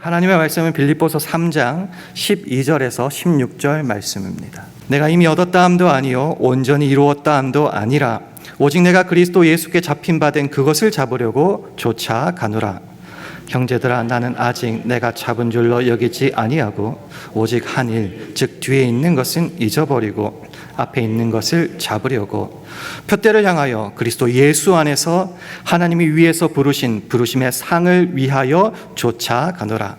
하나님의 말씀은 빌립보서 3장 12절에서 16절 말씀입니다. 내가 이미 얻었다 함도 아니요 온전히 이루었다 함도 아니라 오직 내가 그리스도 예수께 잡힌 바 된 그것을 잡으려고 쫓아 가노라. 형제들아, 나는 아직 내가 잡은 줄로 여기지 아니하고 오직 한 일, 즉 뒤에 있는 것은 잊어버리고 앞에 있는 것을 잡으려고 표대를 향하여 그리스도 예수 안에서 하나님이 위에서 부르신 부르심의 상을 위하여 쫓아가노라.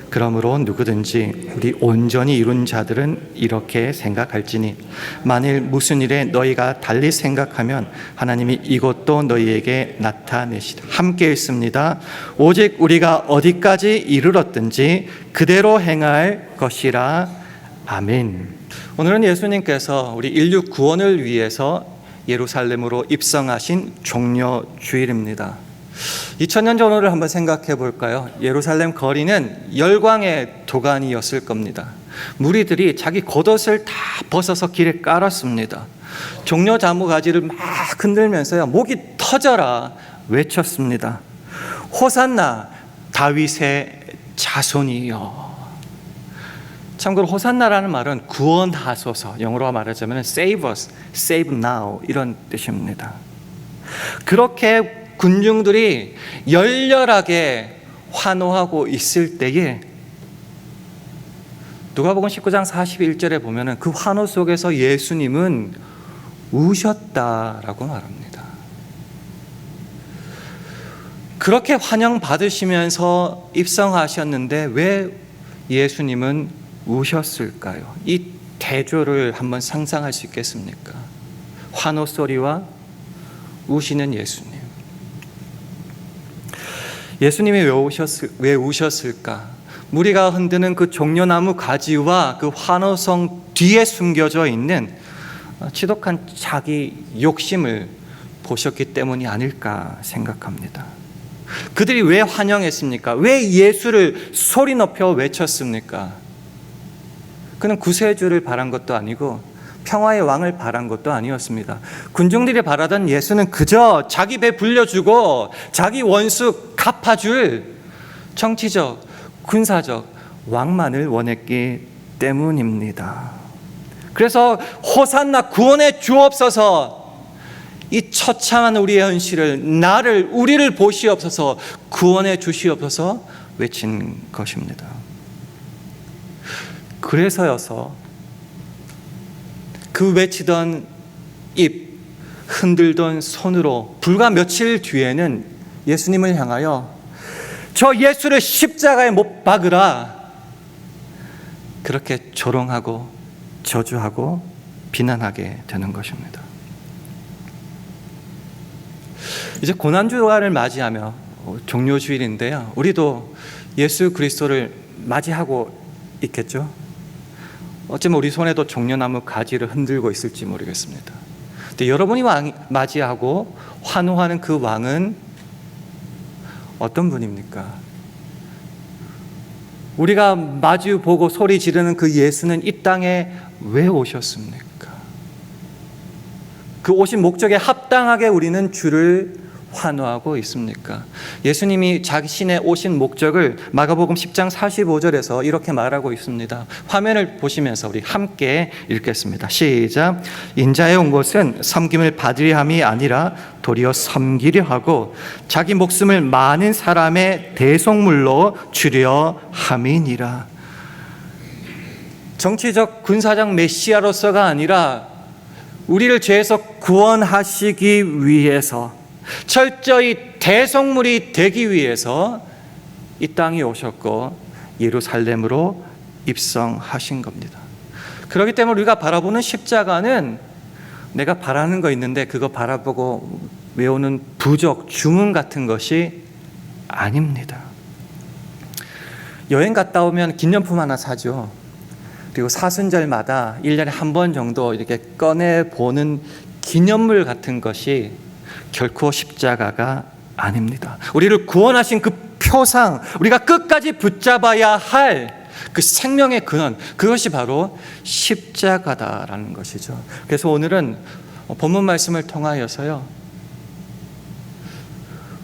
그러므로 누구든지 우리 온전히 이룬 자들은 이렇게 생각할지니 만일 무슨 일에 너희가 달리 생각하면 하나님이 이것도 너희에게 나타내시리라. 함께 읽습니다. 오직 우리가 어디까지 이르렀든지 그대로 행할 것이라. 아멘. 오늘은 예수님께서 우리 인류 구원을 위해서 예루살렘으로 입성하신 종려 주일입니다. 2000년 전후를 한번 생각해 볼까요? 예루살렘 거리는 열광의 도가니였을 겁니다. 무리들이 자기 겉옷을 다 벗어서 길에 깔았습니다. 종려 나무가지를 막 흔들면서요, 목이 터져라 외쳤습니다. 호산나 다윗의 자손이여. 참고로 호산나라는 말은 구원하소서, 영어로 말하자면 save us, save now 이런 뜻입니다. 그렇게 군중들이 열렬하게 환호하고 있을 때에 누가복음 19장 41절에 보면은 그 환호 속에서 예수님은 우셨다라고 말합니다. 그렇게 환영받으시면서 입성하셨는데 왜 예수님은 우셨을까요? 이 대조를 한번 상상할 수 있겠습니까? 환호 소리와 우시는 예수님. 예수님이 왜 우셨을까? 무리가 흔드는 그 종려나무 가지와 그 환호성 뒤에 숨겨져 있는 지독한 자기 욕심을 보셨기 때문이 아닐까 생각합니다. 그들이 왜 환영했습니까? 왜 예수를 소리 높여 외쳤습니까? 그는 구세주를 바란 것도 아니고 평화의 왕을 바란 것도 아니었습니다. 군중들이 바라던 예수는 그저 자기 배 불려주고 자기 원수 갚아줄 정치적, 군사적 왕만을 원했기 때문입니다. 그래서 호산나 구원해 주옵소서, 이 처참한 우리의 현실을, 나를, 우리를 보시옵소서, 구원해 주시옵소서 외친 것입니다. 그래서여서 그 외치던 입, 흔들던 손으로 불과 며칠 뒤에는 예수님을 향하여 저 예수를 십자가에 못 박으라, 그렇게 조롱하고 저주하고 비난하게 되는 것입니다. 이제 고난주간을 맞이하며 종료주일인데요, 우리도 예수 그리스도를 맞이하고 있겠죠? 어쩌면 우리 손에도 종려나무 가지를 흔들고 있을지 모르겠습니다. 근데 여러분이 맞이하고 환호하는 그 왕은 어떤 분입니까? 우리가 마주 보고 소리 지르는 그 예수는 이 땅에 왜 오셨습니까? 그 오신 목적에 합당하게 우리는 주를 환호하고 있습니까? 예수님이 자신의 오신 목적을 마가복음 10장 45절에서 이렇게 말하고 있습니다. 화면을 보시면서 우리 함께 읽겠습니다. 시작. 인자에 온 것은 섬김을 받으려 함이 아니라 도리어 섬기려 하고 자기 목숨을 많은 사람의 대속물로 주려 함이니라. 정치적 군사적 메시아로서가 아니라 우리를 죄에서 구원하시기 위해서, 철저히 대속물이 되기 위해서 이 땅에 오셨고 예루살렘으로 입성하신 겁니다. 그렇기 때문에 우리가 바라보는 십자가는 내가 바라는 거 있는데 그거 바라보고 외우는 부적, 주문 같은 것이 아닙니다. 여행 갔다 오면 기념품 하나 사죠. 그리고 사순절마다 1년에 한 번 정도 이렇게 꺼내보는 기념물 같은 것이 결코 십자가가 아닙니다. 우리를 구원하신 그 표상, 우리가 끝까지 붙잡아야 할 그 생명의 근원, 그것이 바로 십자가다라는 것이죠. 그래서 오늘은 본문 말씀을 통하여서요,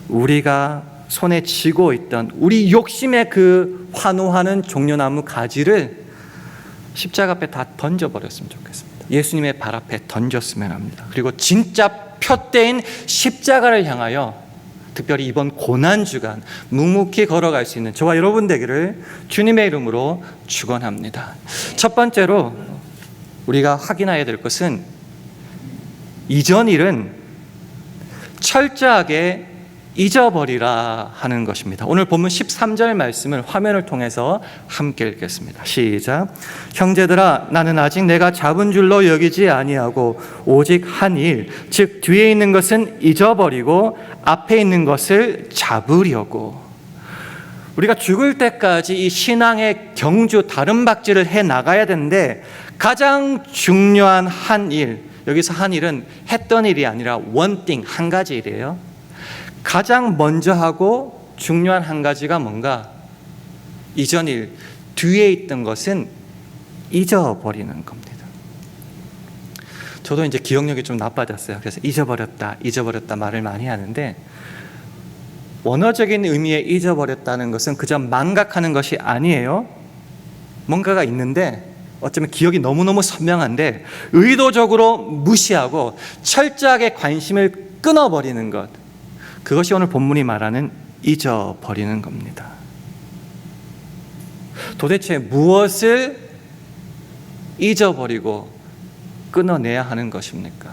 우리가 손에 쥐고 있던 우리 욕심의 그 환호하는 종려나무 가지를 십자가 앞에 다 던져버렸으면 좋겠습니다. 예수님의 발 앞에 던졌으면 합니다. 그리고 진짜 표대인 십자가를 향하여 특별히 이번 고난주간 묵묵히 걸어갈 수 있는 저와 여러분 되기를 주님의 이름으로 축원합니다. 첫 번째로 우리가 확인해야 될 것은 이전 일은 철저하게 잊어버리라 하는 것입니다. 오늘 본문 13절 말씀을 화면을 통해서 함께 읽겠습니다. 시작. 형제들아, 나는 아직 내가 잡은 줄로 여기지 아니하고 오직 한 일, 즉 뒤에 있는 것은 잊어버리고 앞에 있는 것을 잡으려고. 우리가 죽을 때까지 이 신앙의 경주 다름박질을 해 나가야 되는데 가장 중요한 한 일, 여기서 한 일은 했던 일이 아니라 one thing, 한 가지 일이에요. 가장 먼저 하고 중요한 한 가지가 뭔가? 이전 일, 뒤에 있던 것은 잊어버리는 겁니다. 저도 이제 기억력이 좀 나빠졌어요. 그래서 잊어버렸다 말을 많이 하는데, 원어적인 의미의 잊어버렸다는 것은 그저 망각하는 것이 아니에요. 뭔가가 있는데 어쩌면 기억이 너무너무 선명한데 의도적으로 무시하고 철저하게 관심을 끊어버리는 것, 그것이 오늘 본문이 말하는 잊어버리는 겁니다. 도대체 무엇을 잊어버리고 끊어내야 하는 것입니까?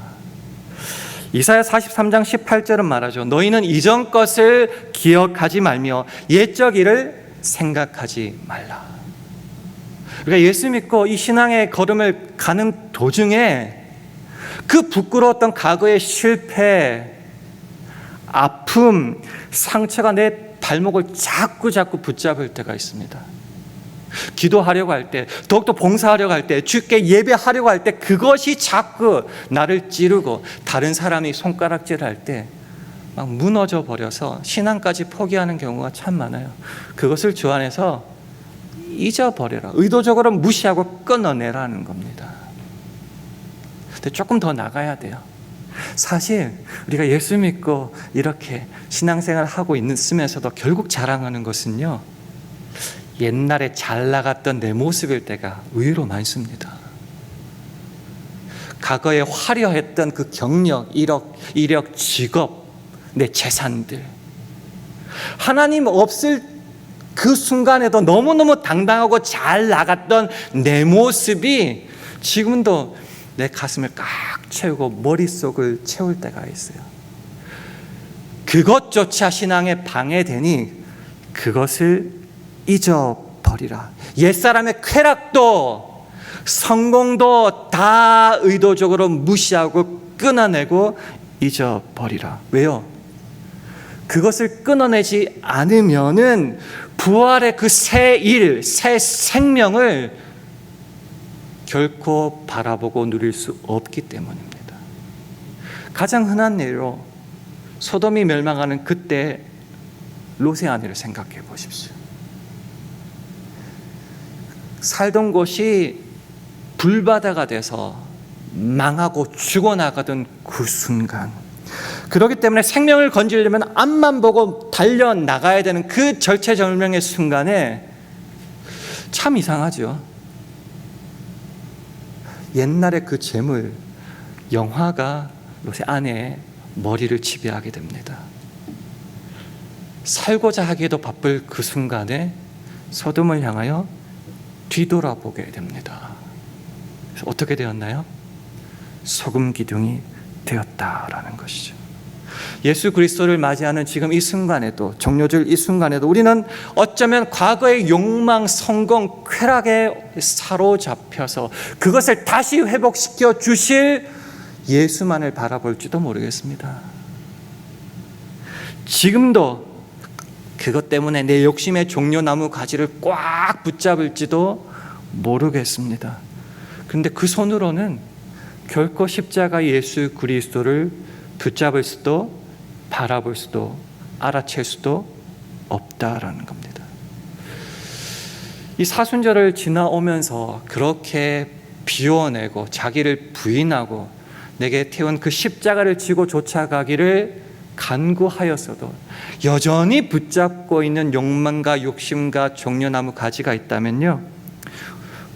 이사야 43장 18절은 말하죠. 너희는 이전 것을 기억하지 말며 옛적 일을 생각하지 말라. 그러니까 예수 믿고 이 신앙의 걸음을 가는 도중에 그 부끄러웠던 과거의 실패, 아픔, 상처가 내 발목을 자꾸 붙잡을 때가 있습니다. 기도하려고 할 때, 더욱더 봉사하려고 할 때, 주께 예배하려고 할 때 그것이 자꾸 나를 찌르고 다른 사람이 손가락질할 때 막 무너져 버려서 신앙까지 포기하는 경우가 참 많아요. 그것을 주 안에서 잊어버려라, 의도적으로 무시하고 끊어내라는 겁니다. 근데 조금 더 나가야 돼요. 사실 우리가 예수 믿고 이렇게 신앙생활을 하고 있으면서도 결국 자랑하는 것은요, 옛날에 잘 나갔던 내 모습일 때가 의외로 많습니다. 과거에 화려했던 그 경력, 이력, 직업, 내 재산들, 하나님 없을 그 순간에도 너무너무 당당하고 잘 나갔던 내 모습이 지금도 내 가슴을 꽉 채우고 머릿속을 채울 때가 있어요. 그것조차 신앙에 방해되니 그것을 잊어버리라. 옛사람의 쾌락도 성공도 다 의도적으로 무시하고 끊어내고 잊어버리라. 왜요? 그것을 끊어내지 않으면은 부활의 그 새 일, 새 생명을 결코 바라보고 누릴 수 없기 때문입니다. 가장 흔한 예로 소돔이 멸망하는 그때 롯의 아내를 생각해 보십시오. 살던 곳이 불바다가 돼서 망하고 죽어나가던 그 순간, 그렇기 때문에 생명을 건지려면 앞만 보고 달려나가야 되는 그 절체절명의 순간에 참 이상하죠. 옛날의 그 재물, 영화가 롯의 아내의 머리를 지배하게 됩니다. 살고자 하기에도 바쁠 그 순간에 소돔을 향하여 뒤돌아보게 됩니다. 그래서 어떻게 되었나요? 소금 기둥이 되었다라는 것이죠. 예수 그리스도를 맞이하는 지금 이 순간에도, 종료줄 이 순간에도 우리는 어쩌면 과거의 욕망, 성공, 쾌락에 사로잡혀서 그것을 다시 회복시켜 주실 예수만을 바라볼지도 모르겠습니다. 지금도 그것 때문에 내 욕심의 종려나무 가지를 꽉 붙잡을지도 모르겠습니다. 그런데 그 손으로는 결코 십자가 예수 그리스도를 붙잡을 수도 바라볼 수도 알아챌 수도 없다라는 겁니다. 이 사순절을 지나오면서 그렇게 비워내고 자기를 부인하고 내게 태운 그 십자가를 지고 쫓아가기를 간구하였어도 여전히 붙잡고 있는 욕망과 욕심과 종려나무 가지가 있다면요,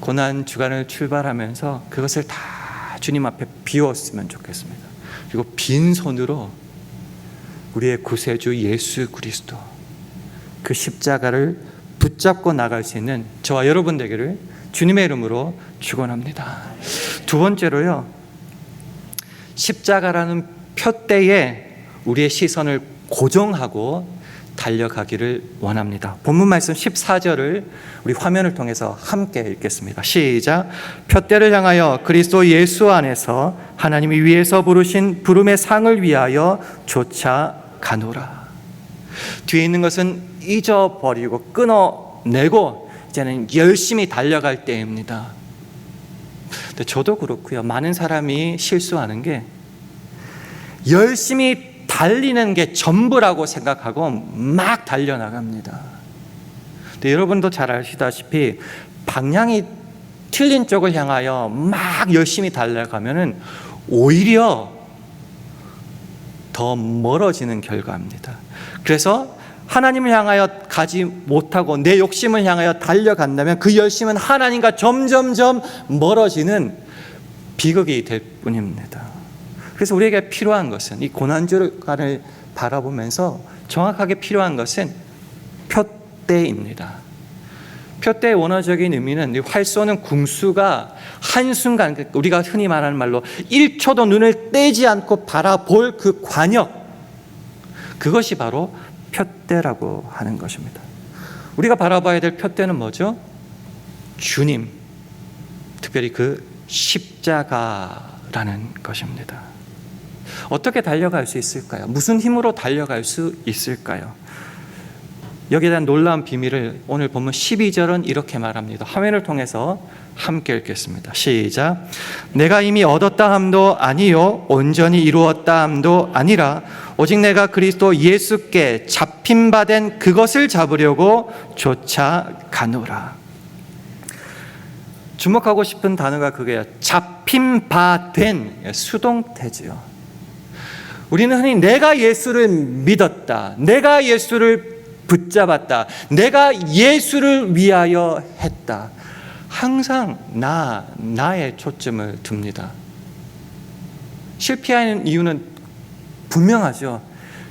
고난 주간을 출발하면서 그것을 다 주님 앞에 비웠으면 좋겠습니다. 그리고 빈손으로 우리의 구세주 예수 그리스도 그 십자가를 붙잡고 나갈 수 있는 저와 여러분 되기를 주님의 이름으로 축원합니다. 두 번째로요, 십자가라는 표대에 우리의 시선을 고정하고 달려가기를 원합니다. 본문 말씀 14절을 우리 화면을 통해서 함께 읽겠습니다. 시작. 표대를 향하여 그리스도 예수 안에서 하나님이 위에서 부르신 부름의 상을 위하여 쫓아가노라. 뒤에 있는 것은 잊어버리고 끊어내고 이제는 열심히 달려갈 때입니다. 근데 저도 그렇고요, 많은 사람이 실수하는 게 열심히 달리는 게 전부라고 생각하고 막 달려나갑니다. 근데 여러분도 잘 아시다시피 방향이 틀린 쪽을 향하여 막 열심히 달려가면은 오히려 더 멀어지는 결과입니다. 그래서 하나님을 향하여 가지 못하고 내 욕심을 향하여 달려간다면 그 열심은 하나님과 점점점 멀어지는 비극이 될 뿐입니다. 그래서 우리에게 필요한 것은, 이 고난주간을 바라보면서 정확하게 필요한 것은 표대입니다. 표대의 원어적인 의미는 활 쏘는 궁수가 한순간, 우리가 흔히 말하는 말로 1초도 눈을 떼지 않고 바라볼 그 관역, 그것이 바로 표대라고 하는 것입니다. 우리가 바라봐야 될 표대는 뭐죠? 주님, 특별히 그 십자가라는 것입니다. 어떻게 달려갈 수 있을까요? 무슨 힘으로 달려갈 수 있을까요? 여기에 대한 놀라운 비밀을 오늘 본문 12절은 이렇게 말합니다. 화면을 통해서 함께 읽겠습니다. 시작. 내가 이미 얻었다 함도 아니요 온전히 이루었다 함도 아니라 오직 내가 그리스도 예수께 잡힌 바 된 그것을 잡으려고 쫓아가노라. 주목하고 싶은 단어가 그게요. 잡힌 바 된 수동태지요. 우리는 흔히 내가 예수를 믿었다, 내가 예수를 붙잡았다, 내가 예수를 위하여 했다. 항상 나의 초점을 둡니다. 실패하는 이유는 분명하죠.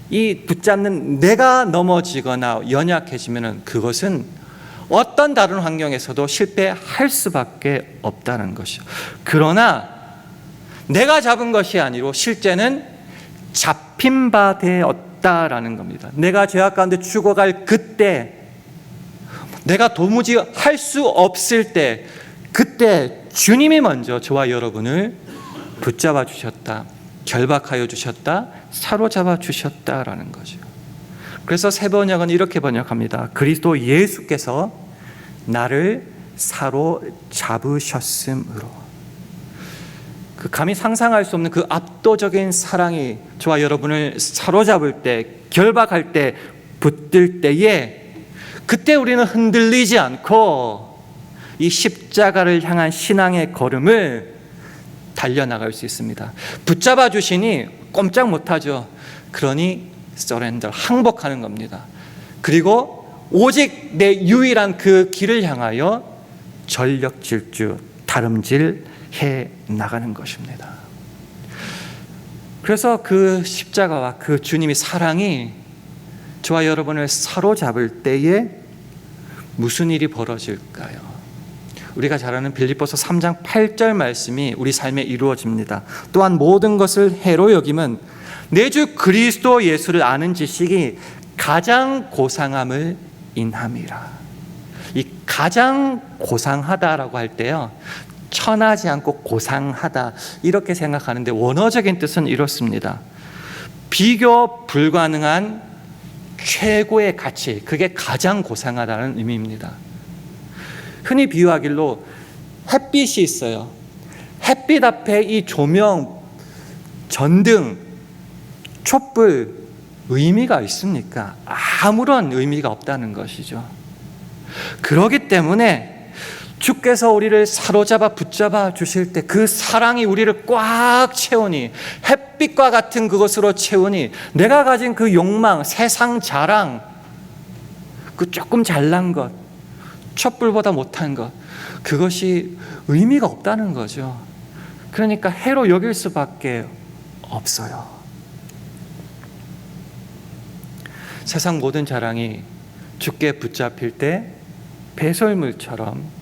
이 붙잡는 내가 넘어지거나 연약해지면 그것은 어떤 다른 환경에서도 실패할 수밖에 없다는 것이죠. 그러나 내가 잡은 것이 아니고 실제는 잡힌 바 되었다라는 겁니다. 내가 죄악 가운데 죽어갈 그때, 내가 도무지 할 수 없을 때, 그때 주님이 먼저 저와 여러분을 붙잡아 주셨다, 결박하여 주셨다, 사로잡아 주셨다라는 거죠. 그래서 새 번역은 이렇게 번역합니다. 그리스도 예수께서 나를 사로잡으셨으므로. 그 감히 상상할 수 없는 그 압도적인 사랑이 저와 여러분을 사로잡을 때, 결박할 때, 붙들 때에 그때 우리는 흔들리지 않고 이 십자가를 향한 신앙의 걸음을 달려나갈 수 있습니다. 붙잡아 주시니 꼼짝 못하죠. 그러니 서렌더, 항복하는 겁니다. 그리고 오직 내 유일한 그 길을 향하여 전력 질주, 다름질 해 나가는 것입니다. 그래서 그 십자가와 그 주님의 사랑이 저와 여러분을 사로잡을 때에 무슨 일이 벌어질까요? 우리가 잘 아는 빌립보서 3장 8절 말씀이 우리 삶에 이루어집니다. 또한 모든 것을 해로 여김은 내 주 그리스도 예수를 아는 지식이 가장 고상함을 인함이라. 이 가장 고상하다라고 할 때요, 천하지 않고 고상하다 이렇게 생각하는데 원어적인 뜻은 이렇습니다. 비교 불가능한 최고의 가치, 그게 가장 고상하다는 의미입니다. 흔히 비유하길로 햇빛이 있어요. 햇빛 앞에 이 조명, 전등, 촛불 의미가 있습니까? 아무런 의미가 없다는 것이죠. 그렇기 때문에 주께서 우리를 사로잡아 붙잡아 주실 때 그 사랑이 우리를 꽉 채우니, 햇빛과 같은 그것으로 채우니, 내가 가진 그 욕망, 세상 자랑, 그 조금 잘난 것, 촛불보다 못한 것, 그것이 의미가 없다는 거죠. 그러니까 해로 여길 수밖에 없어요. 세상 모든 자랑이 주께 붙잡힐 때 배설물처럼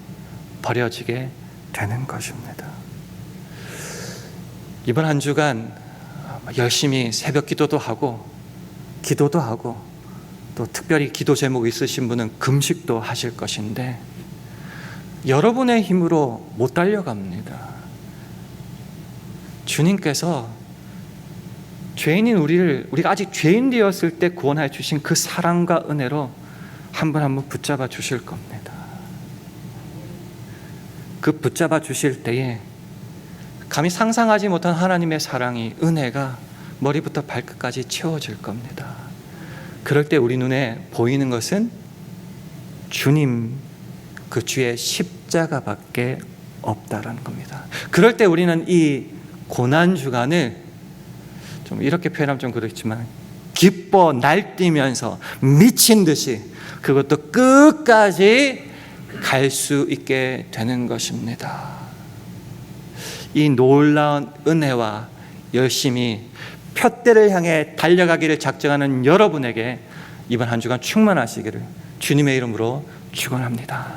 버려지게 되는 것입니다. 이번 한 주간 열심히 새벽 기도도 하고 또 특별히 기도 제목 있으신 분은 금식도 하실 것인데 여러분의 힘으로 못 달려갑니다. 주님께서 죄인인 우리가 아직 죄인 되었을 때 구원하여 주신 그 사랑과 은혜로 한 분 한 분 붙잡아 주실 겁니다. 그 붙잡아 주실 때에 감히 상상하지 못한 하나님의 사랑이, 은혜가 머리부터 발끝까지 채워질 겁니다. 그럴 때 우리 눈에 보이는 것은 주님, 그 주의 십자가밖에 없다라는 겁니다. 그럴 때 우리는 이 고난주간을 좀 이렇게 표현하면 좀 그렇지만 기뻐 날뛰면서 미친 듯이 그것도 끝까지 갈 수 있게 되는 것입니다. 이 놀라운 은혜와 열심히 푯대를 향해 달려가기를 작정하는 여러분에게 이번 한 주간 충만하시기를 주님의 이름으로 축원합니다.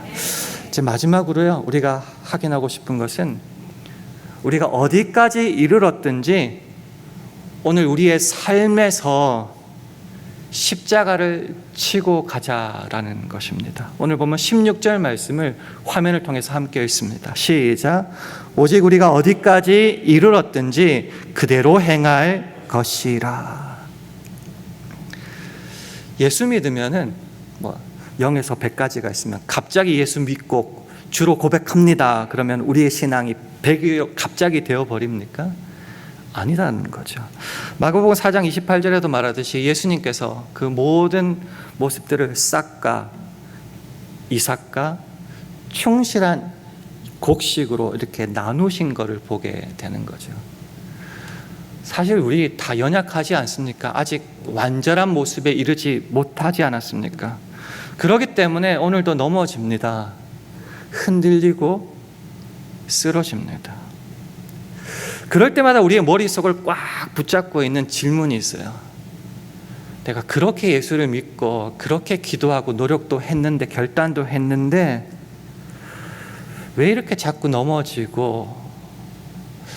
이제 마지막으로요, 우리가 확인하고 싶은 것은 우리가 어디까지 이르렀든지 오늘 우리의 삶에서 십자가를 치고 가자라는 것입니다. 오늘 보면 16절 말씀을 화면을 통해서 함께 읽습니다. 시작. 오직 우리가 어디까지 이르렀든지 그대로 행할 것이라. 예수 믿으면은 0에서 100까지가 있으면 갑자기 예수 믿고 주로 고백합니다. 그러면 우리의 신앙이 100이 갑자기 되어버립니까? 아니라는 거죠. 마가복음 4장 28절에도 말하듯이 예수님께서 그 모든 모습들을 싹과 이삭과 충실한 곡식으로 이렇게 나누신 것을 보게 되는 거죠. 사실 우리 다 연약하지 않습니까? 아직 완전한 모습에 이르지 못하지 않았습니까? 그렇기 때문에 오늘도 넘어집니다. 흔들리고 쓰러집니다. 그럴 때마다 우리의 머릿속을 꽉 붙잡고 있는 질문이 있어요. 내가 그렇게 예수를 믿고 그렇게 기도하고 노력도 했는데, 결단도 했는데 왜 이렇게 자꾸 넘어지고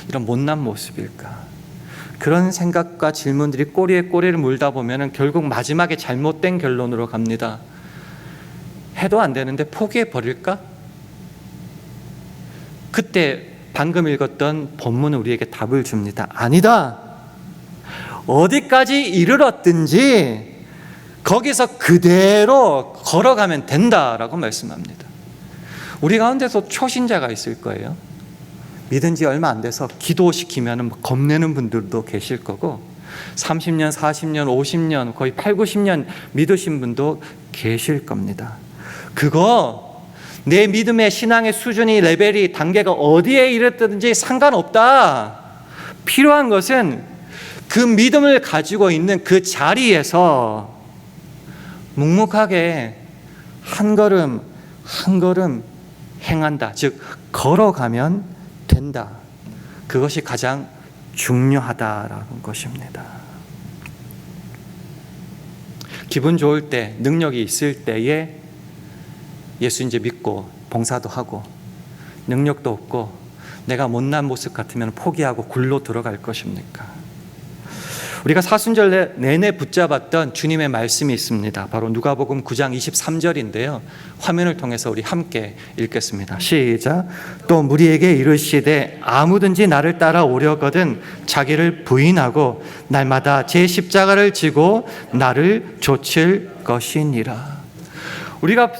이런 못난 모습일까? 그런 생각과 질문들이 꼬리에 꼬리를 물다 보면 결국 마지막에 잘못된 결론으로 갑니다. 해도 안 되는데 포기해 버릴까? 그때 방금 읽었던 본문은 우리에게 답을 줍니다. 아니다. 어디까지 이르렀든지 거기서 그대로 걸어가면 된다라고 말씀합니다. 우리 가운데서 초신자가 있을 거예요. 믿은 지 얼마 안 돼서 기도시키면 겁내는 분들도 계실 거고, 30년, 40년, 50년, 거의 8, 90년 믿으신 분도 계실 겁니다. 그거 내 믿음의 신앙의 수준이, 레벨이, 단계가 어디에 이르든지 상관없다. 필요한 것은 그 믿음을 가지고 있는 그 자리에서 묵묵하게 한 걸음 한 걸음 행한다. 즉 걸어가면 된다. 그것이 가장 중요하다라는 것입니다. 기분 좋을 때, 능력이 있을 때에 예수 이제 믿고 봉사도 하고, 능력도 없고 내가 못난 모습 같으면 포기하고 굴로 들어갈 것입니까? 우리가 사순절 내내 붙잡았던 주님의 말씀이 있습니다. 바로 누가복음 9장 23절인데요. 화면을 통해서 우리 함께 읽겠습니다. 시작. 또 무리에게 이르시되 아무든지 나를 따라오려거든 자기를 부인하고 날마다 제 십자가를 지고 나를 좇을 것이니라. 우리가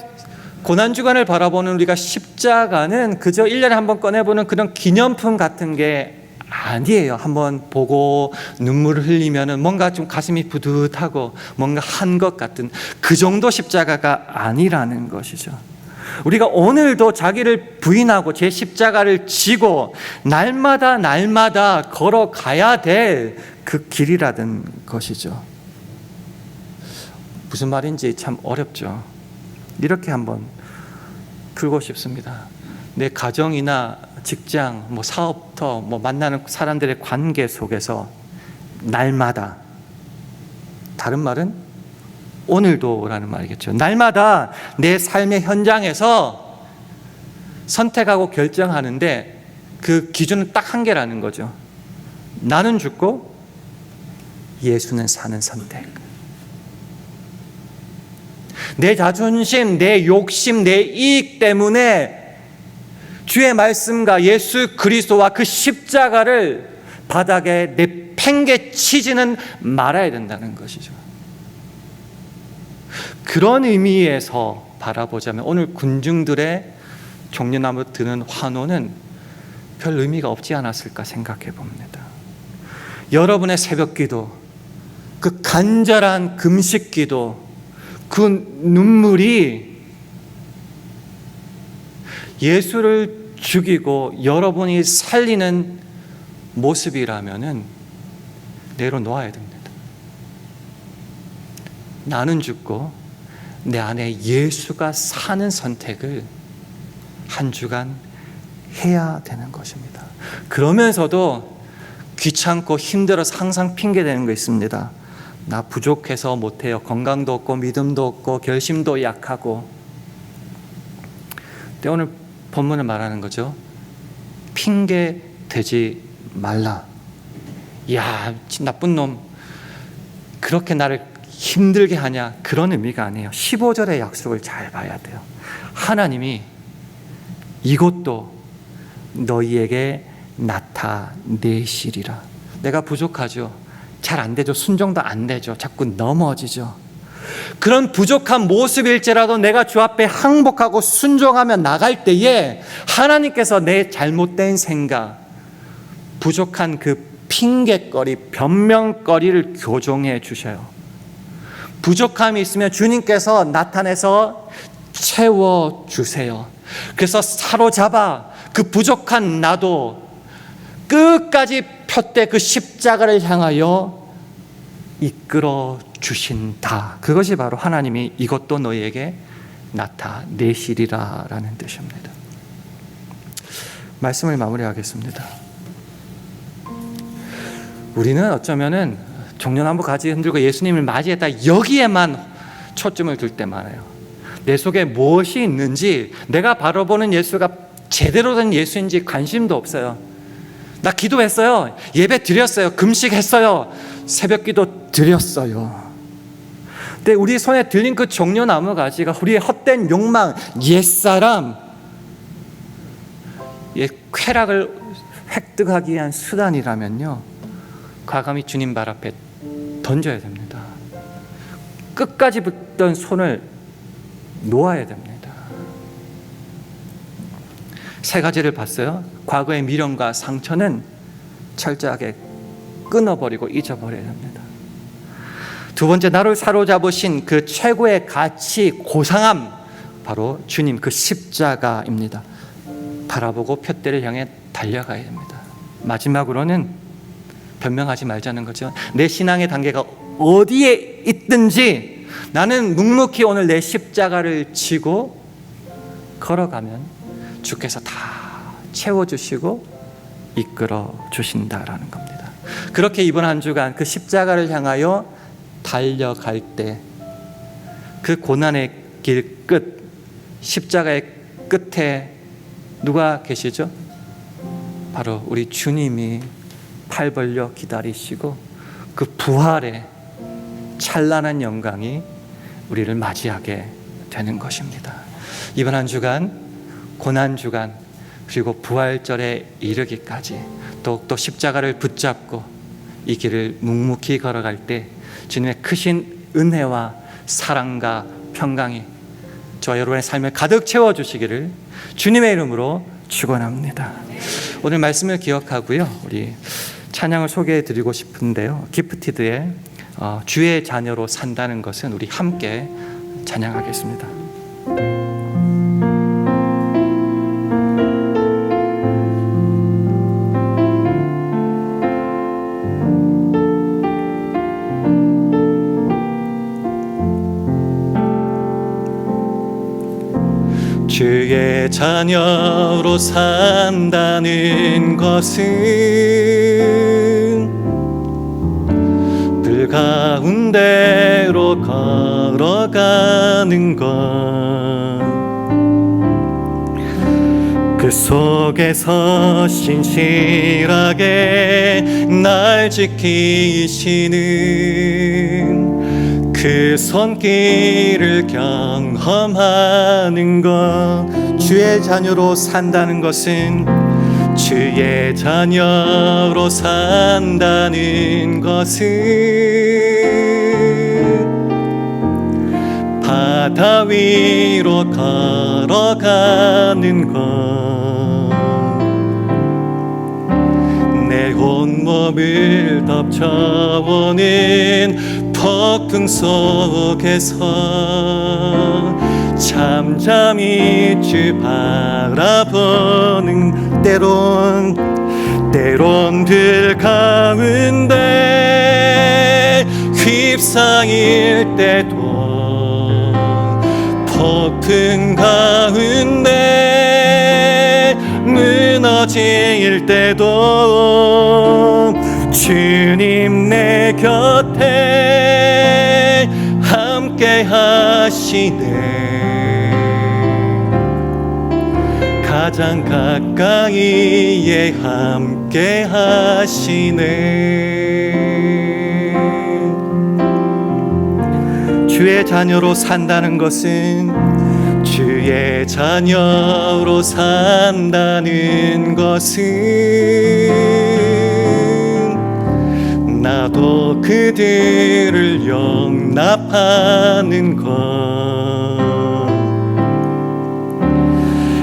고난주간을 바라보는 우리가 십자가는 그저 1년에 한 번 꺼내보는 그런 기념품 같은 게 아니에요. 한번 보고 눈물을 흘리면 뭔가 좀 가슴이 뿌듯하고 뭔가 한 것 같은 그 정도 십자가가 아니라는 것이죠. 우리가 오늘도 자기를 부인하고 제 십자가를 지고 날마다 걸어가야 될 그 길이라는 것이죠. 무슨 말인지 참 어렵죠. 이렇게 한번 풀고 싶습니다. 내 가정이나 직장, 사업터, 만나는 사람들의 관계 속에서 날마다, 다른 말은 오늘도라는 말이겠죠. 날마다 내 삶의 현장에서 선택하고 결정하는데 그 기준은 딱 한 개라는 거죠. 나는 죽고 예수는 사는 선택. 내 자존심, 내 욕심, 내 이익 때문에 주의 말씀과 예수 그리스도와 그 십자가를 바닥에 내팽개치지는 말아야 된다는 것이죠. 그런 의미에서 바라보자면 오늘 군중들의 종려나무 드는 환호는 별 의미가 없지 않았을까 생각해 봅니다. 여러분의 새벽기도, 그 간절한 금식기도, 그 눈물이 예수를 죽이고 여러분이 살리는 모습이라면은 내려놓아야 됩니다. 나는 죽고 내 안에 예수가 사는 선택을 한 주간 해야 되는 것입니다. 그러면서도 귀찮고 힘들어서 항상 핑계대는 거 있습니다. 나 부족해서 못해요. 건강도 없고 믿음도 없고 결심도 약하고. 근데 오늘 본문을 말하는 거죠. 핑계 대지 말라. 야, 나쁜 놈, 그렇게 나를 힘들게 하냐, 그런 의미가 아니에요. 15절의 약속을 잘 봐야 돼요. 하나님이 이것도 너희에게 나타내시리라. 내가 부족하죠. 잘 안 되죠. 순종도 안 되죠. 자꾸 넘어지죠. 그런 부족한 모습일지라도 내가 주 앞에 항복하고 순종하며 나갈 때에 하나님께서 내 잘못된 생각, 부족한 그 핑계거리, 변명거리를 교정해 주셔요. 부족함이 있으면 주님께서 나타내서 채워주세요. 그래서 사로잡아 그 부족한 나도 끝까지 푯대 그 십자가를 향하여 이끌어 주신다. 그것이 바로 하나님이 이것도 너희에게 나타내시리라 라는 뜻입니다. 말씀을 마무리하겠습니다. 우리는 어쩌면은 종려나무 가지 흔들고 예수님을 맞이했다, 여기에만 초점을 둘 때 많아요. 내 속에 무엇이 있는지, 내가 바라보는 예수가 제대로 된 예수인지 관심도 없어요. 나 기도했어요. 예배 드렸어요. 금식했어요. 새벽기도 드렸어요. 근데 우리 손에 들린 그 종려나무 가지가 우리의 헛된 욕망, 옛사람, 쾌락을 획득하기 위한 수단이라면요, 과감히 주님 발 앞에 던져야 됩니다. 끝까지 붙던 손을 놓아야 됩니다. 세 가지를 봤어요. 과거의 미련과 상처는 철저하게 끊어버리고 잊어버려야 합니다. 두 번째, 나를 사로잡으신 그 최고의 가치, 고상함, 바로 주님 그 십자가입니다. 바라보고 푯대를 향해 달려가야 됩니다. 마지막으로는 변명하지 말자는 거죠. 내 신앙의 단계가 어디에 있든지 나는 묵묵히 오늘 내 십자가를 지고 걸어가면 주께서 다 채워주시고 이끌어 주신다라는 겁니다. 그렇게 이번 한 주간 그 십자가를 향하여 달려갈 때 그 고난의 길 끝, 십자가의 끝에 누가 계시죠? 바로 우리 주님이 팔 벌려 기다리시고 그 부활의 찬란한 영광이 우리를 맞이하게 되는 것입니다. 이번 한 주간, 고난주간, 그리고 부활절에 이르기까지 더욱더 십자가를 붙잡고 이 길을 묵묵히 걸어갈 때 주님의 크신 은혜와 사랑과 평강이 저와 여러분의 삶을 가득 채워주시기를 주님의 이름으로 축원합니다. 오늘 말씀을 기억하고요, 우리 찬양을 소개해드리고 싶은데요, 기프티드의 주의 자녀로 산다는 것은 우리 함께 찬양하겠습니다. 주의 자녀로 산다는 것은 불 가운데로 걸어가는 것, 그 속에서 신실하게 날 지키시는 그 손길을 경험하는 것. 주의 자녀로 산다는 것은, 주의 자녀로 산다는 것은 바다 위로 걸어가는 것, 내 온몸을 덮쳐오는 폭풍 속에서 잠잠히 주 바라보는, 때론 들 가운데 휩싸일 때도, 폭풍 가운데 무너질 때도 주님 내 곁에 함께 하시네. 가장 가까이에 함께 하시네. 주의 자녀로 산다는 것은, 주의 자녀로 산다는 것은 나도 그들을 용납하는 것,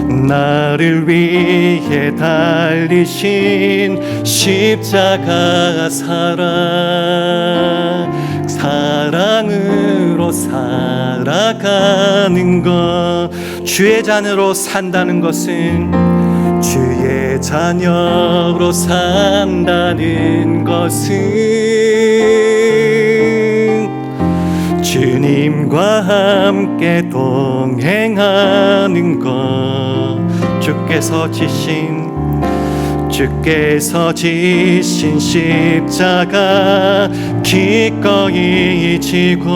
나를 위해 달리신 십자가 사랑으로 살아가는 것. 주의 자녀로 산다는 것은, 주의 자녀로 산다는 것은 주님과 함께 동행하는 것. 주께서 지신 십자가 기꺼이 지고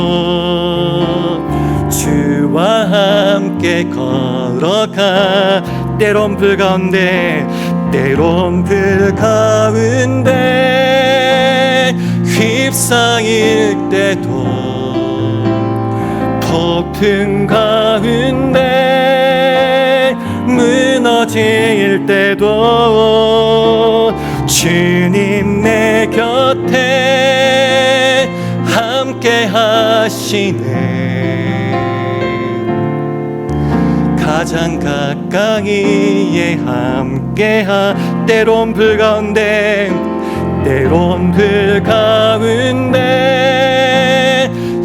주와 함께 걸어가, 때론 불 가운데 휩싸일 때도, 폭풍 가운데 무너질 때도 주님 내 곁에 함께 하시네. 가장 가까이에 함께 때론 불 가운데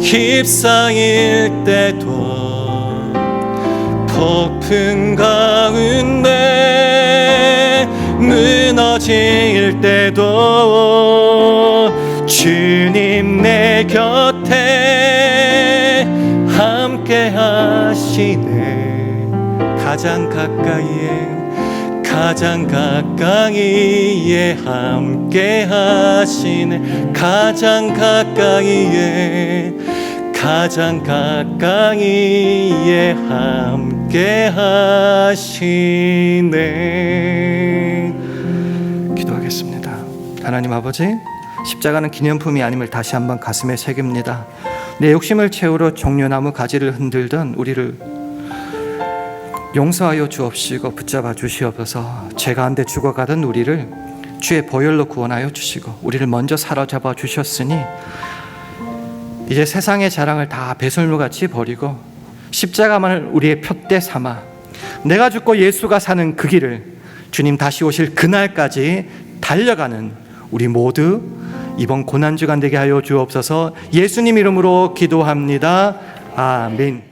휩싸일 때도, 폭풍 가운데 무너질 때도 주님 내 곁에 함께 하시네. 가장 가까이에 함께 하시네. 가장 가까이에 함께 하시네. 기도하겠습니다. 하나님 아버지, 십자가는 기념품이 아님을 다시 한번 가슴에 새깁니다. 내 욕심을 채우러 종려나무 가지를 흔들던 우리를 용서하여 주옵시고 붙잡아 주시옵소서. 죄 가운데 죽어가던 우리를 주의 보혈로 구원하여 주시고 우리를 먼저 사로잡아 주셨으니 이제 세상의 자랑을 다 배설물같이 버리고 십자가만을 우리의 푯대 삼아 내가 죽고 예수가 사는 그 길을, 주님 다시 오실 그날까지 달려가는 우리 모두 이번 고난주간 되게 하여 주옵소서. 예수님 이름으로 기도합니다. 아멘.